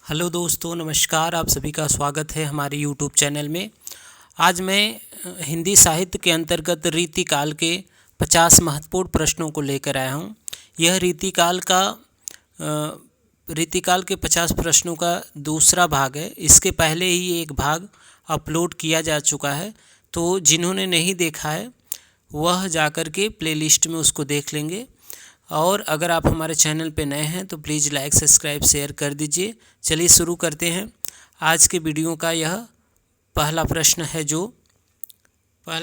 Hello दोस्तों, नमस्कार। आप सभी का स्वागत है हमारे यूट्यूब चैनल में। आज मैं हिंदी साहित्य के अंतर्गत रीतिकाल के 50 महत्वपूर्ण प्रश्नों को लेकर आया हूँ। यह रीतिकाल के 50 प्रश्नों का दूसरा भाग है। इसके पहले ही एक भाग अपलोड किया जा चुका है, तो जिन्होंने नहीं देखा है वह जाकर के प्लेलिस्ट में उसको देख लेंगे। और अगर आप हमारे चैनल पे नए हैं तो प्लीज़ लाइक, सब्सक्राइब, शेयर कर दीजिए। चलिए शुरू करते हैं आज के वीडियो का। यह पहला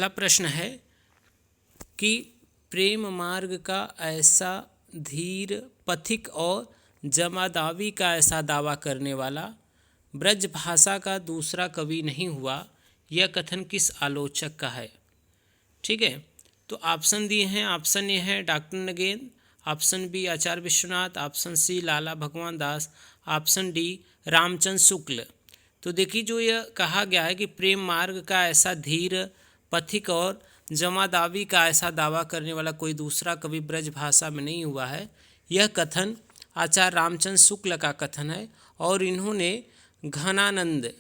प्रश्न है कि प्रेम मार्ग का ऐसा धीर पथिक और जमादावी का ऐसा दावा करने वाला ब्रज भाषा का दूसरा कवि नहीं हुआ, यह कथन किस आलोचक का है। ठीक है, तो ऑप्शन दिए हैं। ऑप्शन ए है डॉक्टर नगेंद्र, ऑप्शन बी आचार्य विश्वनाथ, ऑप्शन सी लाला भगवान दास, ऑप्शन डी रामचंद्र शुक्ल। तो देखिए, जो यह कहा गया है कि प्रेम मार्ग का ऐसा धीर पथिक और जमादावी का ऐसा दावा करने वाला कोई दूसरा कवि ब्रज भाषा में नहीं हुआ है, यह कथन आचार्य रामचंद्र शुक्ल का कथन है। और इन्होंने घनानंद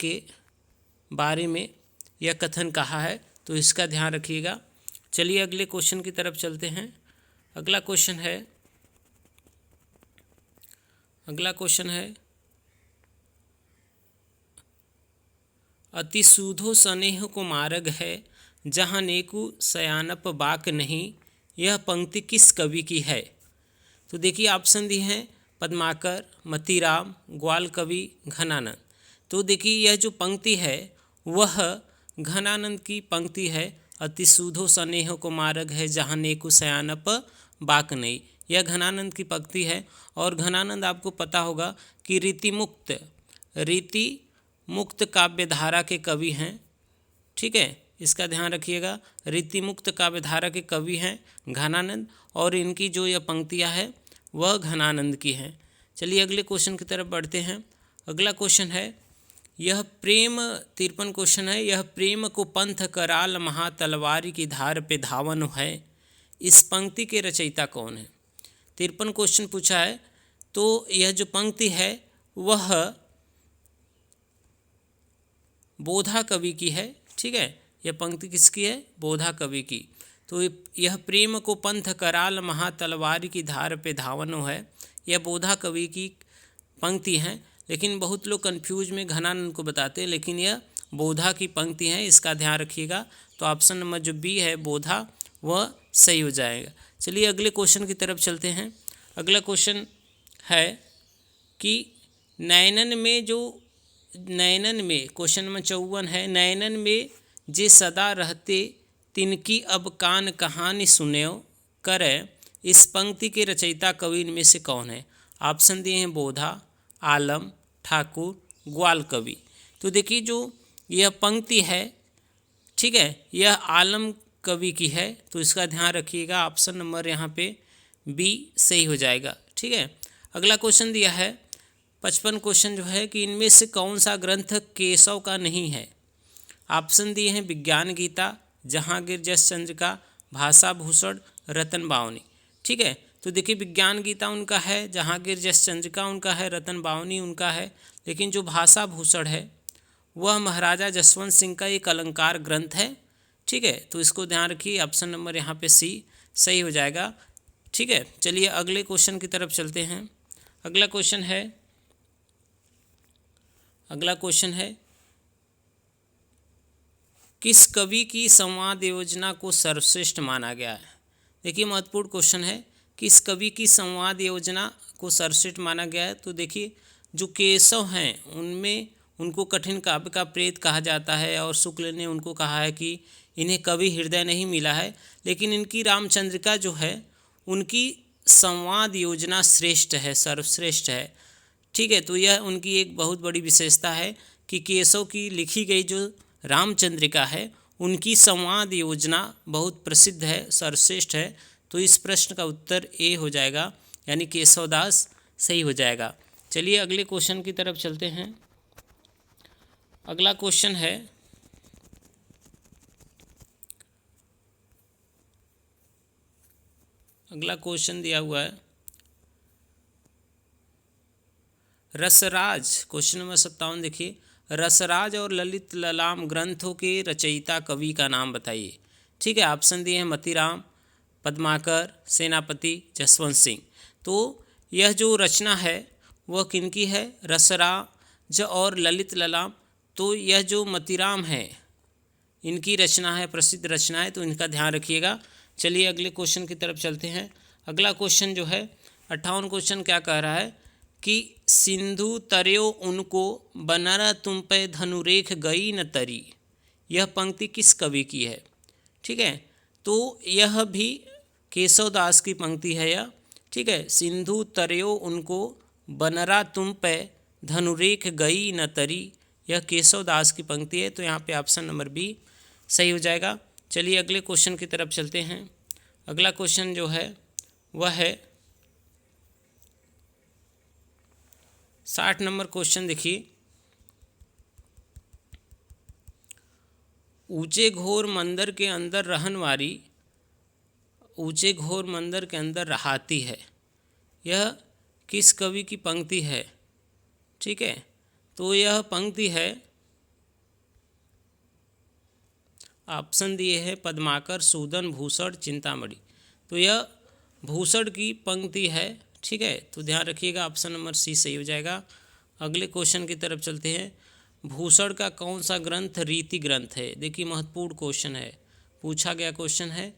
के बारे में यह कथन कहा है, तो इसका ध्यान रखिएगा। चलिए अगले क्वेश्चन की तरफ चलते हैं। अगला क्वेश्चन है अति सूधो स्नेह को मार्ग है, जहाँ नेकु सयानप बाक नहीं, यह पंक्ति किस कवि की है। तो देखिए, ऑप्शन दिए हैं पद्माकर, मतीराम, ग्वाल कवि, घनानंद। तो देखिए, यह जो पंक्ति है वह घनानंद की पंक्ति है। अति सूधो स्नेह को मार्ग है, जहाँ नेकु सयानप बाक नहीं, यह घनानंद की पंक्ति है। और घनानंद आपको पता होगा कि रीति मुक्त काव्यधारा के कवि हैं। ठीक है, इसका ध्यान रखिएगा। रीति मुक्त काव्यधारा के कवि हैं घनानंद, और इनकी जो यह पंक्तियाँ है वह घनानंद की हैं। चलिए अगले क्वेश्चन की तरफ बढ़ते हैं। अगला क्वेश्चन है यह प्रेम 53 क्वेश्चन है। यह प्रेम को पंथ कराल महा तलवारी की धार पे धावन है, इस पंक्ति के रचयिता कौन है। 53 क्वेश्चन पूछा है, तो यह जो पंक्ति है वह बोधा कवि की है। ठीक है, यह पंक्ति किसकी है? बोधा कवि की। तो यह प्रेम को पंथ कराल महा तलवारी की धार पे धावन है, यह बोधा कवि की पंक्ति हैं। लेकिन बहुत लोग कंफ्यूज में घनानंद को बताते हैं, लेकिन यह बोधा की पंक्ति है, इसका ध्यान रखिएगा। तो ऑप्शन नंबर जो बी है बोधा, वह सही हो जाएगा। चलिए अगले क्वेश्चन की तरफ चलते हैं। अगला क्वेश्चन है कि नैनन में क्वेश्चन नंबर 54 है, नैनन में जे सदा रहते तिनकी अब कान कहानी सुन्यो करे, इस पंक्ति के रचयिता कवि इनमें से कौन है। ऑप्शन दिए हैं बोधा, आलम, ठाकुर, ग्वाल कवि। तो देखिए, जो यह पंक्ति है, ठीक है, यह आलम कवि की है, तो इसका ध्यान रखिएगा। ऑप्शन नंबर यहाँ पे बी सही हो जाएगा। ठीक है, अगला क्वेश्चन दिया है 55 क्वेश्चन जो है कि इनमें से कौन सा ग्रंथ केशव का नहीं है। ऑप्शन दिए हैं विज्ञान गीता, जहांगीर जस चंद्र का, भाषा भूषण, रतन बावनी। ठीक है, तो देखिए, विज्ञान गीता उनका है, जहांगीर जस चंद्र का उनका है, रतन बावनी उनका है। लेकिन जो भाषा भूषण है वह महाराजा जसवंत सिंह का एक अलंकार ग्रंथ है। ठीक है, तो इसको ध्यान रखिए। ऑप्शन नंबर यहाँ पे सी सही हो जाएगा। ठीक है, चलिए अगले क्वेश्चन की तरफ चलते हैं। अगला क्वेश्चन है किस कवि की संवाद योजना को सर्वश्रेष्ठ माना गया है। देखिए, महत्वपूर्ण क्वेश्चन है, किस कवि की संवाद योजना को सर्वश्रेष्ठ माना गया है। तो देखिए, जो केशव हैं उनमें उनको कठिन काव्य का प्रेत कहा जाता है, और शुक्ल ने उनको कहा है कि इन्हें कवि हृदय नहीं मिला है। लेकिन इनकी रामचंद्रिका जो है उनकी संवाद योजना श्रेष्ठ है, सर्वश्रेष्ठ है। ठीक है, तो यह उनकी एक बहुत बड़ी विशेषता है कि केशव की लिखी गई जो रामचंद्रिका है उनकी संवाद योजना बहुत प्रसिद्ध है, सर्वश्रेष्ठ है। तो इस प्रश्न का उत्तर ए हो जाएगा, यानी केशवदास सही हो जाएगा। चलिए अगले क्वेश्चन की तरफ चलते हैं। अगला क्वेश्चन दिया हुआ है रसराज क्वेश्चन नंबर 57 देखिए, रसराज और ललित ललाम ग्रंथों के रचयिता कवि का नाम बताइए। ठीक है, ऑप्शन दिए हैं मतीराम, पद्माकर, सेनापति, जसवंत सिंह। तो यह जो रचना है वह किनकी है, रसराज और ललित ललाम। तो यह जो मतीराम है इनकी रचना है, प्रसिद्ध रचना है, तो इनका ध्यान रखिएगा। चलिए अगले क्वेश्चन की तरफ चलते हैं। अगला क्वेश्चन जो है 58 क्वेश्चन क्या कह रहा है कि सिंधु तरयो उनको बनरा तुम पे धनुरेख गई न तरी। यह पंक्ति किस कवि की है? ठीक है, तो यह भी केशव दास की पंक्ति है यह। ठीक है, सिंधु तरयो उनको बनरा तुम पे धनुरेख गई न तरी, यह केशव दास की पंक्ति है। तो यहाँ पे ऑप्शन नंबर बी सही हो जाएगा। चलिए अगले क्वेश्चन की तरफ चलते हैं। अगला क्वेश्चन जो है वह है 60 नंबर क्वेश्चन देखिए, ऊंचे घोर मंदिर के अंदर रहनवारी ऊंचे घोर मंदिर के अंदर रहाती है, यह किस कवि की पंक्ति है? ठीक है, तो यह पंक्ति है, ऑप्शन दिए हैं पद्माकर, सूदन, भूषण, चिंतामणि। तो यह भूषण की पंक्ति है। ठीक है, तो ध्यान रखिएगा, ऑप्शन नंबर सी सही हो जाएगा। अगले क्वेश्चन की तरफ चलते हैं। भूषण का कौन सा ग्रंथ रीति ग्रंथ है? देखिए महत्वपूर्ण क्वेश्चन है, पूछा गया क्वेश्चन है।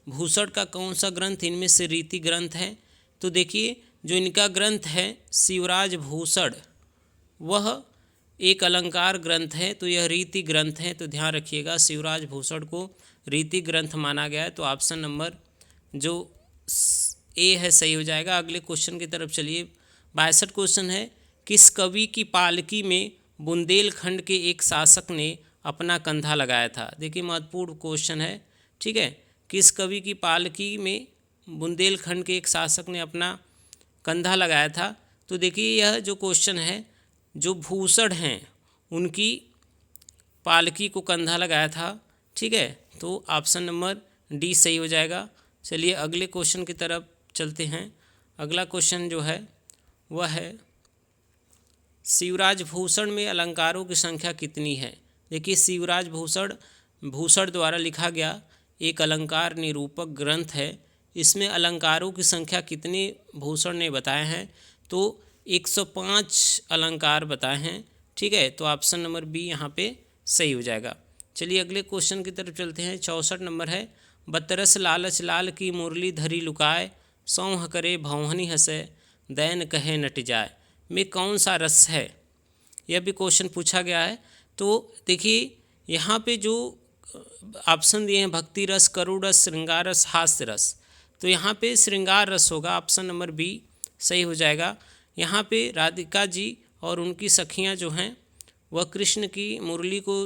भूषण का कौन सा ग्रंथ इनमें से रीति ग्रंथ है? तो देखिए जो इनका ग्रंथ है शिवराज भूषण, वह एक अलंकार ग्रंथ है, तो यह रीति ग्रंथ है। तो ध्यान रखिएगा, शिवराज भूषण को रीति ग्रंथ माना गया है। तो ऑप्शन नंबर जो ए है सही हो जाएगा। अगले क्वेश्चन की तरफ चलिए। 62 क्वेश्चन है, किस कवि की पालकी में बुंदेलखंड के एक शासक ने अपना कंधा लगाया था? देखिए महत्वपूर्ण क्वेश्चन है। ठीक है, किस कवि की पालकी में बुंदेलखंड के एक शासक ने अपना कंधा लगाया था? तो देखिए यह जो क्वेश्चन है, जो भूषण हैं उनकी पालकी को कंधा लगाया था। ठीक है, तो ऑप्शन नंबर डी सही हो जाएगा। चलिए अगले क्वेश्चन की तरफ चलते हैं। अगला क्वेश्चन जो है वह है, शिवराज भूषण में अलंकारों की संख्या कितनी है? देखिए शिवराज भूषण द्वारा लिखा गया एक अलंकार निरूपक ग्रंथ है। इसमें अलंकारों की संख्या कितनी भूषण ने बताए हैं? तो 105 अलंकार बताए हैं। ठीक है, तो ऑप्शन नंबर बी यहाँ पे सही हो जाएगा। चलिए अगले क्वेश्चन की तरफ चलते हैं। 64 नंबर है, बतरस लालच लाल की मुरली धरी लुकाए, सौंह करे भौहनी हंसे, दैन कहे नट जाए, में कौन सा रस है? यह भी क्वेश्चन पूछा गया है। तो देखिए यहाँ पे जो ऑप्शन दिए हैं भक्ति रस, करुण रस, श्रृंगार रस, हास्य रस, तो यहाँ पे श्रृंगार रस होगा, ऑप्शन नंबर बी सही हो जाएगा। यहाँ पे राधिका जी और उनकी सखियाँ जो हैं वह कृष्ण की मुरली को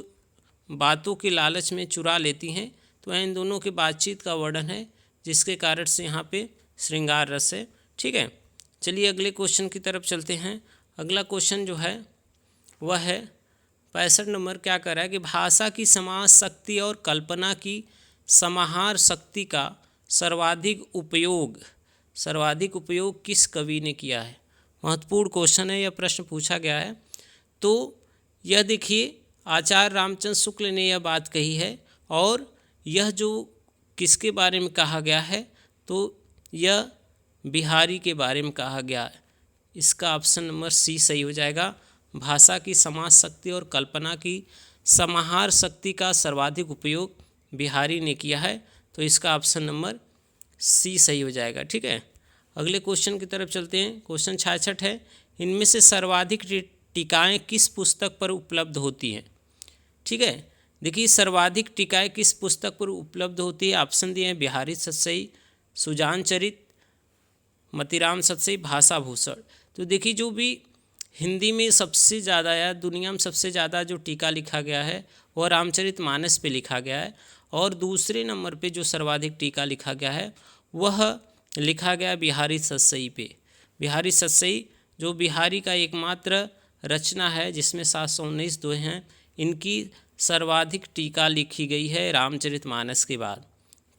बातों के लालच में चुरा लेती हैं, तो इन दोनों की बातचीत का वर्णन है, जिसके कारण से यहाँ पे श्रृंगार रस है। ठीक है, चलिए अगले क्वेश्चन की तरफ चलते हैं। अगला क्वेश्चन जो है वह है 65 नंबर, क्या कर रहा है कि भाषा की समाज शक्ति और कल्पना की समाहार शक्ति का सर्वाधिक उपयोग किस कवि ने किया है? महत्वपूर्ण क्वेश्चन है, यह प्रश्न पूछा गया है। तो यह देखिए आचार्य रामचंद्र शुक्ल ने यह बात कही है, और यह जो किसके बारे में कहा गया है? तो यह बिहारी के बारे में कहा गया है। इसका ऑप्शन नंबर सी सही हो जाएगा। भाषा की समाज शक्ति और कल्पना की समाहार शक्ति का सर्वाधिक उपयोग बिहारी ने किया है, तो इसका ऑप्शन नंबर सी सही हो जाएगा। ठीक है, अगले क्वेश्चन की तरफ चलते हैं। क्वेश्चन 66 है, इनमें से सर्वाधिक टीकाएँ किस पुस्तक पर उपलब्ध होती हैं? ठीक है, देखिए सर्वाधिक टीकाएँ किस पुस्तक पर उपलब्ध होती है? ऑप्शन दिए हैं बिहारी सतसई, सुजान चरित, मतीराम सतसई, भाषा भूषण। तो देखिए जो भी हिंदी में सबसे ज़्यादा या दुनिया में सबसे ज़्यादा जो टीका लिखा गया है वह रामचरितमानस पे लिखा गया है, और दूसरे नंबर पे जो सर्वाधिक टीका लिखा गया है वह लिखा गया बिहारी सतसई पे। बिहारी सतसई जो बिहारी का एकमात्र रचना है जिसमें 719 दोहे हैं, इनकी सर्वाधिक टीका लिखी गई है रामचरितमानस के बाद।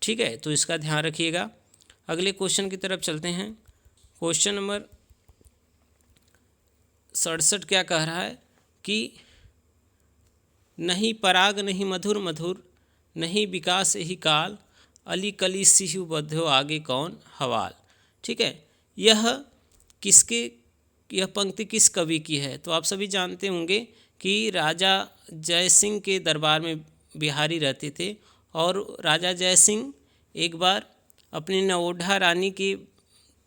ठीक है, तो इसका ध्यान रखिएगा। अगले क्वेश्चन की तरफ चलते हैं। क्वेश्चन नंबर 67 क्या कह रहा है कि नहीं पराग नहीं मधुर मधुर, नहीं विकास यही काल, अली कली सिहु बध्यो आगे कौन हवाल। ठीक है, यह किसके, यह पंक्ति किस कवि की है? तो आप सभी जानते होंगे कि राजा जयसिंह के दरबार में बिहारी रहते थे और राजा जयसिंह एक बार अपनी नवोढ़ा रानी के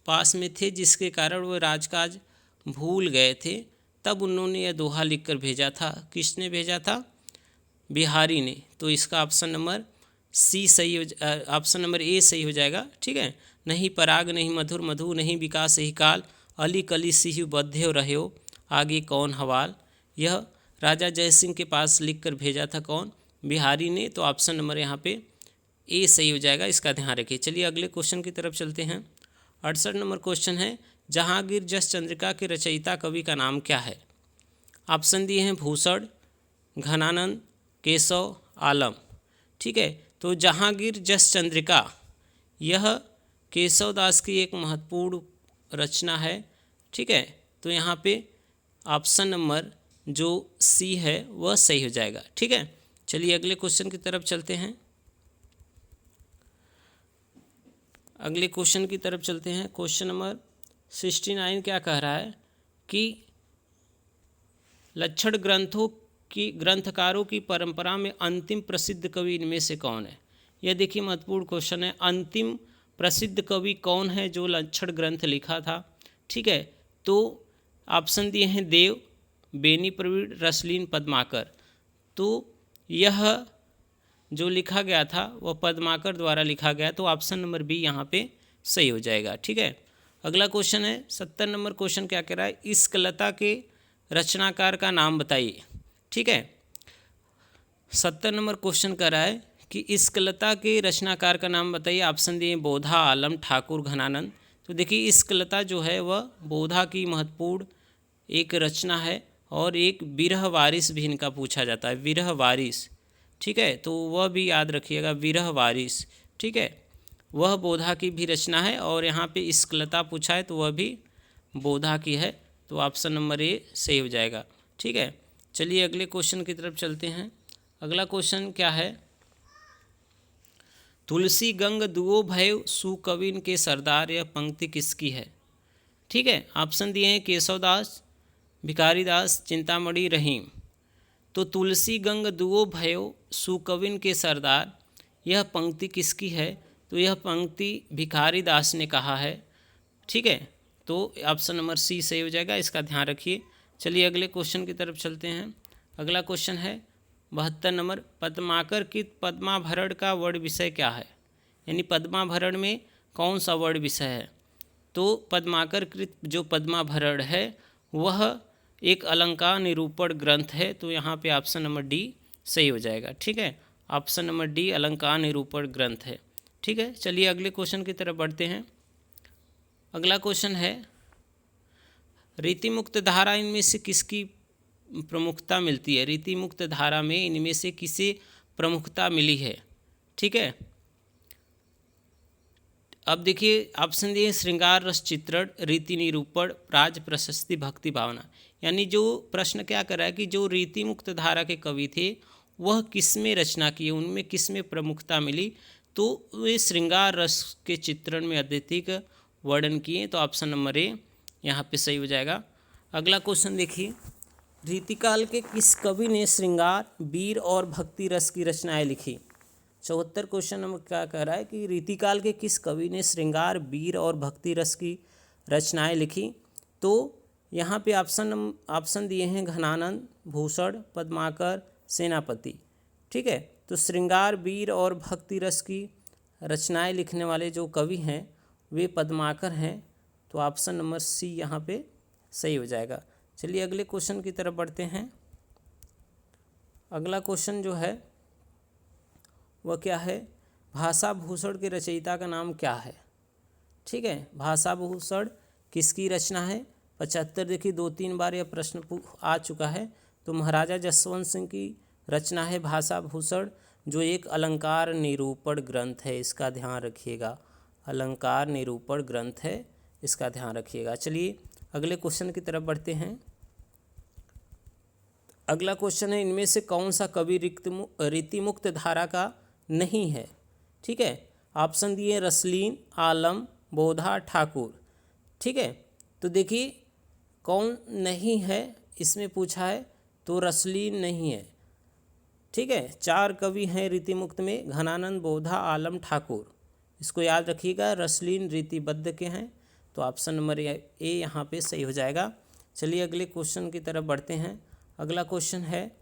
पास में थे, जिसके कारण वो राजकाज भूल गए थे। तब उन्होंने यह दोहा लिखकर भेजा था। किसने भेजा था? बिहारी ने। तो इसका ऑप्शन नंबर सी सही हो, ऑप्शन नंबर ए सही हो जाएगा। ठीक है, नहीं पराग नहीं मधुर मधु, नहीं विकास यही काल, अली कली सिहु बध्यो रह्यो आगे कौन हवाल। यह राजा जयसिंह के पास लिख कर भेजा था कौन? बिहारी ने। तो ऑप्शन नंबर यहाँ पे ए सही हो जाएगा, इसका ध्यान रखिए। चलिए अगले क्वेश्चन की तरफ चलते हैं। 68 नंबर क्वेश्चन है, जहांगीर जस चंद्रिका के रचयिता कवि का नाम क्या है? ऑप्शन दिए हैं भूषण, घनानंद, केशव, आलम। ठीक है, तो जहांगीर जस चंद्रिका यह केशवदास की एक महत्वपूर्ण रचना है। ठीक है, तो यहाँ पे ऑप्शन नंबर जो सी है वह सही हो जाएगा। ठीक है, चलिए अगले क्वेश्चन की तरफ चलते हैं। अगले क्वेश्चन की तरफ चलते हैं। क्वेश्चन नंबर 69 क्या कह रहा है कि लक्षण ग्रंथकारों की परंपरा में अंतिम प्रसिद्ध कवि इनमें से कौन है? यह देखिए महत्वपूर्ण क्वेश्चन है। अंतिम प्रसिद्ध कवि कौन है जो लक्षण ग्रंथ लिखा था? ठीक है, तो ऑप्शन दिए हैं देव, बेनी प्रवीण, रसलीन, पद्माकर। तो यह जो लिखा गया था वह पद्माकर द्वारा लिखा गया, तो ऑप्शन नंबर बी यहाँ पे सही हो जाएगा। ठीक है, अगला क्वेश्चन है 70 नंबर क्वेश्चन क्या कह रहा है, इश्कलता के रचनाकार का नाम बताइए। ठीक है, 70 नंबर क्वेश्चन कह रहा है कि इश्कलता के रचनाकार का नाम बताइए। ऑप्शन दिए बोधा, आलम, ठाकुर, घनानंद। तो देखिए इश्कलता जो है वह बोधा की महत्वपूर्ण एक रचना है और एक विरह वारिस भी इनका पूछा जाता है, विरह वारिस। ठीक है, तो वह भी याद रखिएगा, विरह वारिस। ठीक है, वह बोधा की भी रचना है और यहाँ पे इश्कलता पूछा है तो वह भी बोधा की है, तो ऑप्शन नंबर ए सही हो जाएगा। ठीक है, चलिए अगले क्वेश्चन की तरफ चलते हैं। अगला क्वेश्चन क्या है, तुलसी गंग दुओ भय सुकविन के सरदार, यह पंक्ति किसकी है? ठीक है, ऑप्शन दिए हैं केशवदास, भिखारीदास, चिंतामणि, रहीम। तो तुलसी गंग दुओ भयो सुकविन के सरदार, यह पंक्ति किसकी है? तो यह पंक्ति भिखारीदास ने कहा है। ठीक है, तो ऑप्शन नंबर सी सही हो जाएगा, इसका ध्यान रखिए। चलिए अगले क्वेश्चन की तरफ चलते हैं। अगला क्वेश्चन है 72 नंबर, पद्माकर की पद्माभरण का वर्ण विषय क्या है? यानी पद्माभरण में कौन सा वर्ण विषय है? तो पद्माकर कृत जो पद्माभरण है वह एक अलंकार निरूपण ग्रंथ है, तो यहाँ पे ऑप्शन नंबर डी सही हो जाएगा। ठीक है, ऑप्शन नंबर डी अलंकार निरूपण ग्रंथ है। ठीक है, चलिए अगले क्वेश्चन की तरफ बढ़ते हैं। अगला क्वेश्चन है, रीतिमुक्त धारा इनमें से किसकी प्रमुखता मिलती है? रीतिमुक्त धारा में इनमें से किसे प्रमुखता मिली है? ठीक है, अब देखिए ऑप्शन दिए श्रृंगार रस चित्रण, रीति निरूपण, राज प्रशस्ति, भक्ति भावना। यानी जो प्रश्न क्या कर रहा है कि जो रीति मुक्त धारा के कवि थे वह किस में रचना किए, उनमें किस में प्रमुखता मिली? तो वे श्रृंगार रस के चित्रण में अत्यधिक वर्णन किए, तो ऑप्शन नंबर ए यहाँ पे सही हो जाएगा। अगला क्वेश्चन देखिए, रीतिकाल के किस कवि ने श्रृंगार, वीर और भक्ति रस की रचनाएं लिखी? 74 क्वेश्चन नंबर क्या कह रहा है कि रीतिकाल के किस कवि ने श्रृंगार, वीर और भक्ति रस की रचनाएं लिखी? तो यहाँ पे ऑप्शन दिए हैं घनानंद, भूषण, पद्माकर, सेनापति। ठीक है, तो श्रृंगार, वीर और भक्ति रस की रचनाएं लिखने वाले जो कवि हैं वे पद्माकर हैं, तो ऑप्शन नंबर सी यहाँ पे सही हो जाएगा। चलिए अगले क्वेश्चन की तरफ बढ़ते हैं। अगला क्वेश्चन जो है वह क्या है, भाषा भूषण के रचयिता का नाम क्या है? ठीक है, भाषा भूषण किसकी रचना है? 75 देखिए 2-3 बार यह प्रश्न आ चुका है, तो महाराजा जसवंत सिंह की रचना है भाषा भूषण, जो एक अलंकार निरूपण ग्रंथ है, इसका ध्यान रखिएगा, अलंकार निरूपण ग्रंथ है, इसका ध्यान रखिएगा। चलिए अगले क्वेश्चन की तरफ बढ़ते हैं। अगला क्वेश्चन है, इनमें से कौन सा कवि रीतिमुक्त धारा का नहीं है? ठीक है, ऑप्शन दिए रसलीन, आलम, बोधा, ठाकुर। ठीक है, तो देखिए कौन नहीं है इसमें पूछा है, तो रसलीन नहीं है। ठीक है, 4 कवि हैं रीतिमुक्त में, घनानंद, बोधा, आलम, ठाकुर। इसको याद रखिएगा, रसलीन रीतिबद्ध के हैं, तो ऑप्शन नंबर ए यहाँ पे सही हो जाएगा। चलिए अगले क्वेश्चन की तरफ बढ़ते हैं। अगला क्वेश्चन है,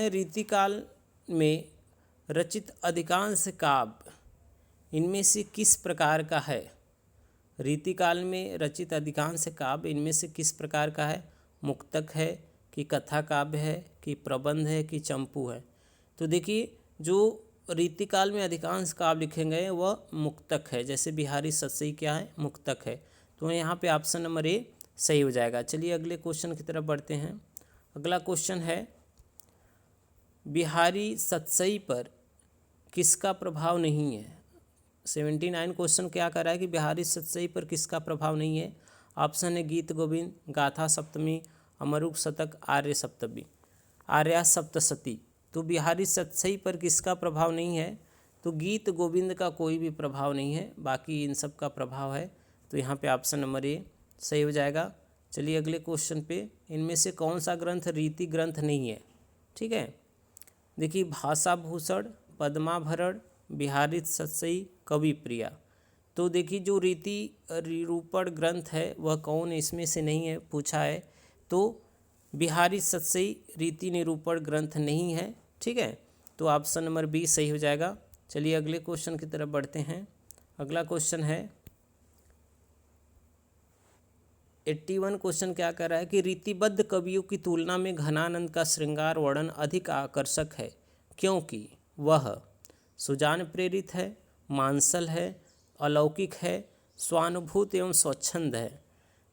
रीतिकाल में रचित अधिकांश काव्य इनमें से किस प्रकार का है? रीतिकाल में रचित अधिकांश काव्य इनमें से किस प्रकार का है? मुक्तक है कि कथा काव्य है कि प्रबंध है कि चंपू है? तो देखिए जो रीतिकाल में अधिकांश काव्य लिखे गए वह मुक्तक है, जैसे बिहारी सतसई क्या है? मुक्तक है। तो यहाँ पे ऑप्शन नंबर ए सही हो जाएगा। चलिए अगले क्वेश्चन की तरफ बढ़ते हैं। अगला क्वेश्चन है, बिहारी सतसई पर किसका प्रभाव नहीं है? 79 क्वेश्चन क्या कर रहा है कि बिहारी सतसई पर किसका प्रभाव नहीं है? ऑप्शन है गीत गोविंद, गाथा सप्तमी, अमरुक शतक, आर्या सप्तशती। तो बिहारी सतसई पर किसका प्रभाव नहीं है? तो गीत गोविंद का कोई भी प्रभाव नहीं है, बाकी इन सब का प्रभाव है। तो यहाँ पे ऑप्शन नंबर ए सही हो जाएगा। चलिए अगले क्वेश्चन पे, इनमें से कौन सा ग्रंथ रीति ग्रंथ नहीं है? ठीक है, देखिए भाषा भूषण, पद्माभरण, बिहारी सतसई, कवि प्रिया। तो देखिए जो रीति निरूपण ग्रंथ है वह कौन इसमें से नहीं है पूछा है, तो बिहारी सतसई रीति निरूपण ग्रंथ नहीं है। ठीक है, तो ऑप्शन नंबर बी सही हो जाएगा। चलिए अगले क्वेश्चन की तरफ बढ़ते हैं। अगला क्वेश्चन है 81 क्वेश्चन क्या कर रहा है कि रीतिबद्ध कवियों की तुलना में घनानंद का श्रृंगार वर्णन अधिक आकर्षक है, क्योंकि वह सुजान प्रेरित है, मांसल है, अलौकिक है, स्वानुभूत एवं स्वच्छंद है।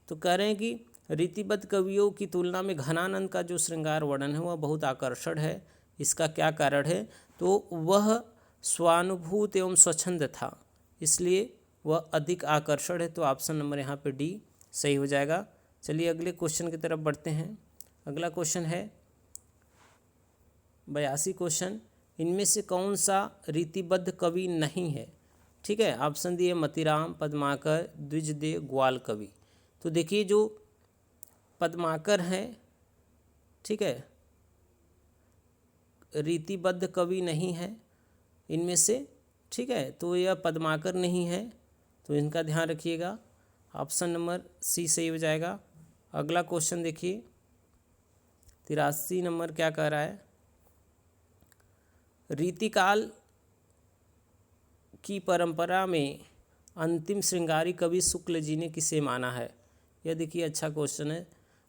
तो कह रहे हैं कि रीतिबद्ध कवियों की तुलना में घनानंद का जो श्रृंगार वर्णन है वह बहुत आकर्षण है। इसका क्या कारण है? तो वह स्वानुभूत एवं स्वच्छंद था, इसलिए वह अधिक आकर्षण है। तो ऑप्शन नंबर यहाँ पे डी सही हो जाएगा। चलिए अगले क्वेश्चन की तरफ बढ़ते हैं। अगला क्वेश्चन है 82 क्वेश्चन, इनमें से कौन सा रीतिबद्ध कवि नहीं है? ठीक है, ऑप्शन दिए मतीराम, पद्माकर, द्विजदेव, ग्वाल कवि। तो देखिए जो पद्माकर हैं, ठीक है, रीतिबद्ध कवि नहीं है इनमें से। ठीक है, तो यह पद्माकर नहीं है, तो इनका ध्यान रखिएगा। ऑप्शन नंबर सी सही हो जाएगा। अगला क्वेश्चन देखिए 83 नंबर क्या कह रहा है, रीतिकाल की परंपरा में अंतिम श्रृंगारी कवि शुक्ल जी ने किसे माना है? यह देखिए अच्छा क्वेश्चन है।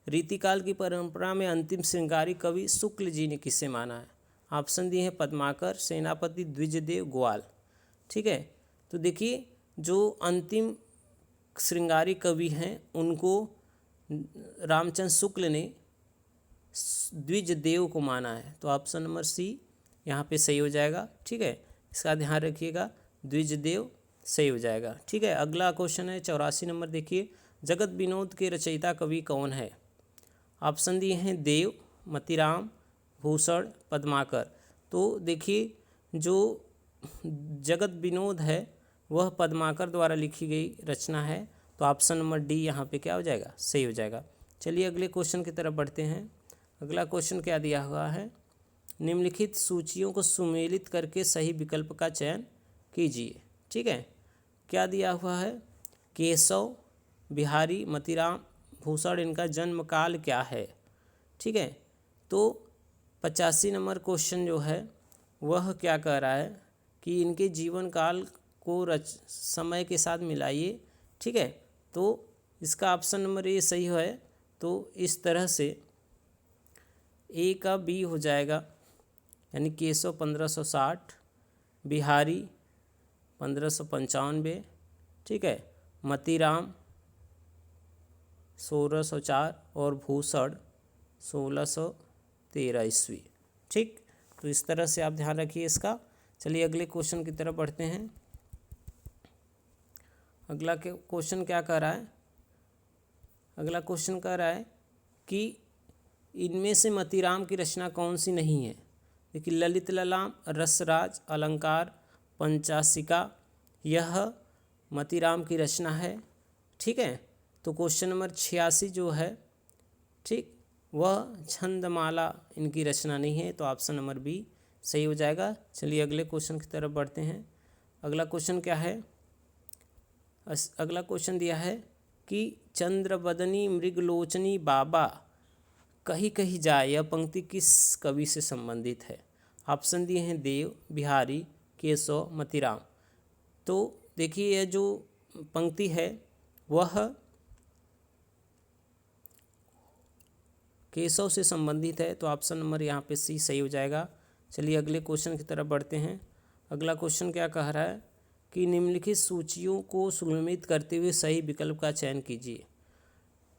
रीतिकाल की परंपरा में अंतिम श्रृंगारी कवि शुक्ल जी ने किसे माना है? ऑप्शन दिए हैं पद्माकर, सेनापति, द्विजदेव, ग्वाल। ठीक है, तो देखिए जो अंतिम श्रृंगारी कवि हैं उनको रामचंद्र शुक्ल ने द्विजदेव को माना है, तो ऑप्शन नंबर सी यहाँ पे सही हो जाएगा। ठीक है, इसका ध्यान रखिएगा, द्विजदेव सही हो जाएगा। ठीक है, अगला क्वेश्चन है 84 नंबर, देखिए जगत विनोद के रचयिता कवि कौन है? ऑप्शन दिए हैं देव, मतीराम, भूषण, पद्माकर। तो देखिए जो जगत विनोद है वह पद्माकर द्वारा लिखी गई रचना है, तो ऑप्शन नंबर डी यहाँ पे क्या हो जाएगा? सही हो जाएगा। चलिए अगले क्वेश्चन की तरफ बढ़ते हैं। अगला क्वेश्चन क्या दिया हुआ है, निम्नलिखित सूचियों को सुमेलित करके सही विकल्प का चयन कीजिए। ठीक है, क्या दिया हुआ है, केशव, बिहारी, मतीराम, भूषण, इनका जन्म काल क्या है? ठीक है, तो 85 नंबर क्वेश्चन जो है वह क्या कह रहा है कि इनके जीवन काल को समय के साथ मिलाइए। ठीक है, तो इसका ऑप्शन नंबर ए सही है। तो इस तरह से ए का बी हो जाएगा, यानी केशव 1560, बिहारी 1595, ठीक है, मतीराम 1604 और भूषण 13 ईस्वी। ठीक, तो इस तरह से आप ध्यान रखिए इसका। चलिए अगले क्वेश्चन की तरफ बढ़ते हैं। अगला क्वेश्चन क्या कह रहा है? अगला क्वेश्चन कह रहा है कि इनमें से मतीराम की रचना कौन सी नहीं है? देखिए, ललित ललाम, रसराज, अलंकार, पंचासिका, यह मतीराम की रचना है। ठीक है, तो क्वेश्चन नंबर 86 जो है, ठीक, वह छंदमाला इनकी रचना नहीं है, तो ऑप्शन नंबर बी सही हो जाएगा। चलिए अगले क्वेश्चन की तरफ बढ़ते हैं। अगला क्वेश्चन क्या है? अगला क्वेश्चन दिया है कि चंद्रबदनी मृगलोचनी बाबा कहीं कहीं जाए, यह पंक्ति किस कवि से संबंधित है? ऑप्शन दिए हैं देव, बिहारी, केशव, मतीराम। तो देखिए, यह जो पंक्ति है वह केशव से संबंधित है, तो ऑप्शन नंबर यहाँ पे सी सही हो जाएगा। चलिए अगले क्वेश्चन की तरफ बढ़ते हैं। अगला क्वेश्चन क्या कह रहा है कि निम्नलिखित सूचियों को सुगमित करते हुए सही विकल्प का चयन कीजिए।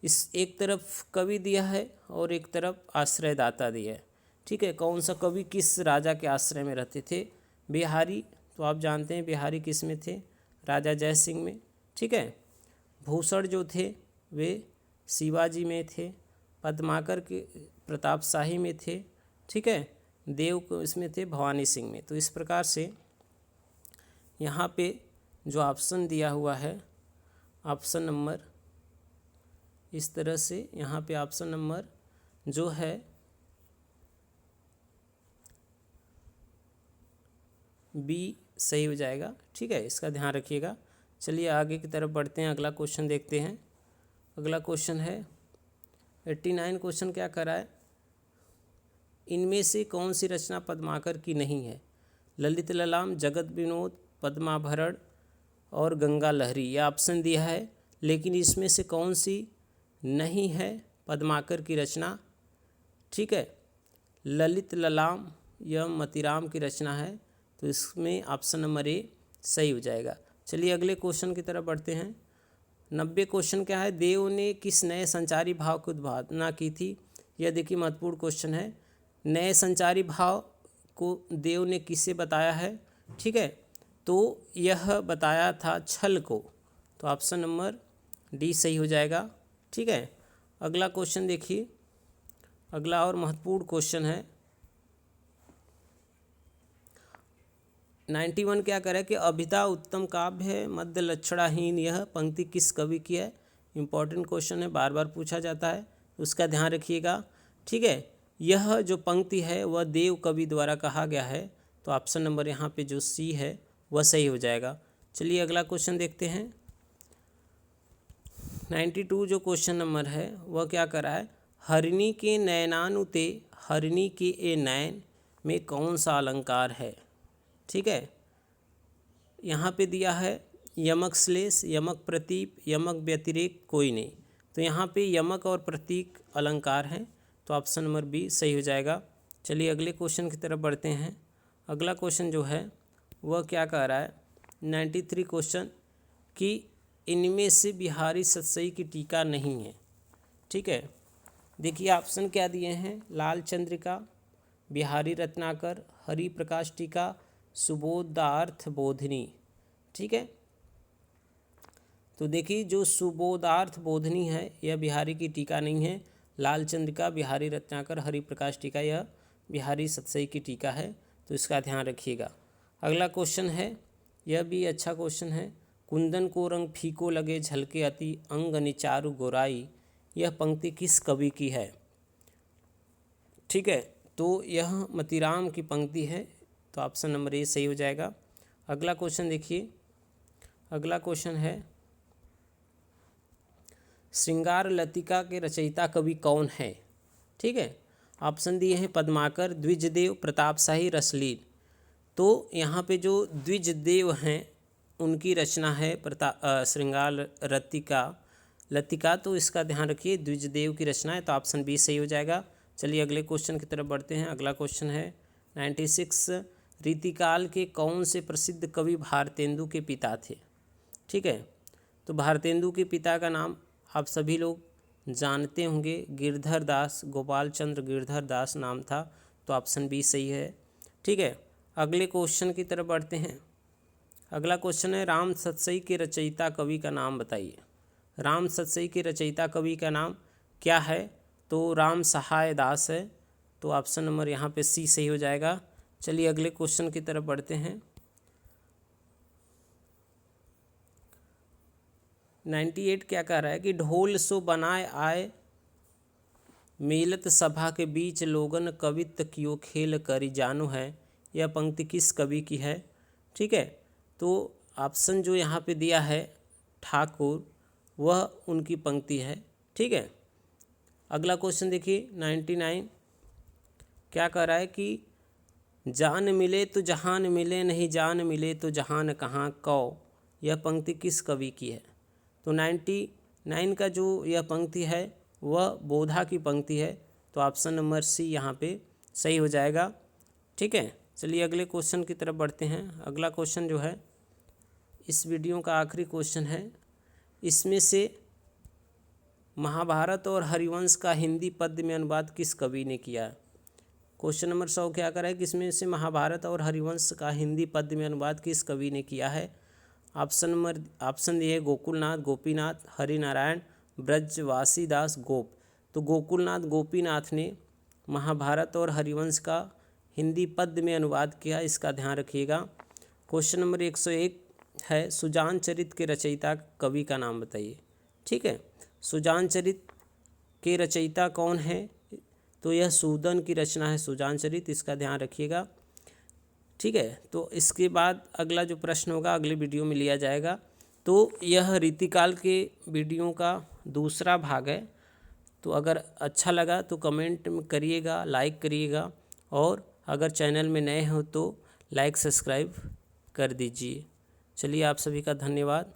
इस एक तरफ कवि दिया है और एक तरफ आश्रयदाता दिया है। ठीक है, कौन सा कवि किस राजा के आश्रय में रहते थे? बिहारी, तो आप जानते हैं बिहारी किस में थे? राजा जय सिंह में। ठीक है, भूषण जो थे वे शिवाजी में थे, पद्माकर के प्रतापशाही में थे। ठीक है, देव को इसमें थे भवानी सिंह में। तो इस प्रकार से यहाँ पे जो ऑप्शन दिया हुआ है, ऑप्शन नंबर इस तरह से यहाँ पे ऑप्शन नंबर जो है बी सही हो जाएगा। ठीक है, इसका ध्यान रखिएगा। चलिए आगे की तरफ बढ़ते हैं, अगला क्वेश्चन देखते हैं। अगला क्वेश्चन है 89। क्वेश्चन क्या कर रहा है? इनमें से कौन सी रचना पद्माकर की नहीं है? ललित ललाम, जगत विनोद, पद्माभरण और गंगा लहरी, यह ऑप्शन दिया है, लेकिन इसमें से कौन सी नहीं है पद्माकर की रचना? ठीक है, ललित ललाम यह मतीराम की रचना है, तो इसमें ऑप्शन नंबर ए सही हो जाएगा। चलिए अगले क्वेश्चन की तरफ बढ़ते हैं। 90 क्वेश्चन क्या है? देव ने किस नए संचारी भाव की उद्भावना की थी? यह देखिए महत्वपूर्ण क्वेश्चन है। नए संचारी भाव को देव ने किसे बताया है? ठीक है, तो यह बताया था छल को, तो ऑप्शन नंबर डी सही हो जाएगा। ठीक है, अगला क्वेश्चन देखिए, अगला और महत्वपूर्ण क्वेश्चन है 91। क्या करे कि अभिधा उत्तम काव्य है, मध्य लक्षणाहीन, यह पंक्ति किस कवि की है? इंपॉर्टेंट क्वेश्चन है, बार बार पूछा जाता है, उसका ध्यान रखिएगा। ठीक है, यह जो पंक्ति है वह देव कवि द्वारा कहा गया है, तो ऑप्शन नंबर यहाँ पे जो सी है वह सही हो जाएगा। चलिए अगला क्वेश्चन देखते हैं। 92 जो क्वेश्चन नंबर है वह क्या कर रहा है? हरिणी के नयनानुते हरिणी के ए नयन में कौन सा अलंकार है? ठीक है, यहाँ पे दिया है यमक श्लेष, यमक प्रतीक, यमक व्यतिरेक कोई नहीं, तो यहाँ पे यमक और प्रतीक अलंकार हैं, तो ऑप्शन नंबर बी सही हो जाएगा। चलिए अगले क्वेश्चन की तरफ बढ़ते हैं। अगला क्वेश्चन जो है वह क्या कह रहा है? 93 क्वेश्चन कि इनमें से बिहारी सतसई की टीका नहीं है। ठीक है, देखिए ऑप्शन क्या दिए हैं? लाल चंद्रिका, बिहारी रत्नाकर, हरि प्रकाश टीका, सुबोधार्थ बोधिनी। ठीक है, तो देखिए जो सुबोधार्थ बोधिनी है यह बिहारी की टीका नहीं है। लाल चंद्रिका, बिहारी रत्नाकर, हरि प्रकाश टीका यह बिहारी सतसई की टीका है, तो इसका ध्यान रखिएगा। अगला क्वेश्चन है, यह भी अच्छा क्वेश्चन है। कुंदन को रंग फीको लगे झलके अति अंग निचारु गोराई, यह पंक्ति किस कवि की है? ठीक है, तो यह मतीराम की पंक्ति है, तो ऑप्शन नंबर ए सही हो जाएगा। अगला क्वेश्चन देखिए, अगला क्वेश्चन है श्रृंगार लतिका के रचयिता कवि कौन है? ठीक है, ऑप्शन दिए हैं पद्माकर, द्विजदेव, प्रतापशाही, रसलीन। तो यहाँ पे जो द्विजदेव हैं उनकी रचना है श्रृंगार लतिका, तो इसका ध्यान रखिए, द्विजदेव की रचना है, तो ऑप्शन बी सही हो जाएगा। चलिए अगले क्वेश्चन की तरफ बढ़ते हैं। अगला क्वेश्चन है 96। रीतिकाल के कौन से प्रसिद्ध कवि भारतेंदु के पिता थे? ठीक है, तो भारतेंदु के पिता का नाम आप सभी लोग जानते होंगे, गिरधर दास, गोपाल चंद्र गिरधर दास नाम था। तो ऑप्शन बी सही है। ठीक है, अगले क्वेश्चन की तरफ बढ़ते हैं। अगला क्वेश्चन है, राम सतसई के रचयिता कवि का नाम बताइए। राम सतसई के रचयिता कवि का नाम क्या है? तो राम सहाय दास है। तो ऑप्शन नंबर यहाँ पे सी सही हो जाएगा। चलिए अगले क्वेश्चन की तरफ बढ़ते हैं। 98 क्या कह रहा है कि ढोल सो बनाए आए, मेलत सभा के बीच लोगन, कवित कियो खेल करी जानू है। यह पंक्ति किस कवि की है? ठीक है, तो ऑप्शन जो यहाँ पे दिया है ठाकुर, वह उनकी पंक्ति है। ठीक है, अगला क्वेश्चन देखिए 99 क्या कह रहा है कि जान मिले तो जहान मिले, नहीं जान मिले तो जहान कहाँ कौ। यह पंक्ति किस कवि की है? तो 99 का जो यह पंक्ति है वह बोधा की पंक्ति है। तो ऑप्शन नंबर सी यहाँ पे सही हो जाएगा। ठीक है, चलिए अगले क्वेश्चन की तरफ बढ़ते हैं। अगला क्वेश्चन जो है इस वीडियो का आखिरी क्वेश्चन है। इसमें से महाभारत और हरिवंश का हिंदी पद्य में अनुवाद किस कवि ने किया है? क्वेश्चन नंबर 100 क्या कर रहा है कि इसमें से महाभारत और हरिवंश का हिंदी पद्य में अनुवाद किस कवि ने किया है? ऑप्शन ये है गोकुलनाथ, गोपीनाथ, हरिनारायण, ब्रजवासी दास, गोप। तो गोकुलनाथ गोपीनाथ ने महाभारत और हरिवंश का हिंदी पद्य में अनुवाद किया, इसका ध्यान रखिएगा। क्वेश्चन नंबर 101 है, सुजान चरित के रचयिता कवि का नाम बताइए। ठीक है, सुजान चरित के रचयिता कौन है? तो यह सूदन की रचना है सुजान चरित, इसका ध्यान रखिएगा। ठीक है, तो इसके बाद अगला जो प्रश्न होगा अगले वीडियो में लिया जाएगा। तो यह रीतिकाल के वीडियो का दूसरा भाग है। तो अगर अच्छा लगा तो कमेंट में करिएगा, लाइक करिएगा, और अगर चैनल में नए हो तो लाइक सब्सक्राइब कर दीजिए। चलिए आप सभी का धन्यवाद।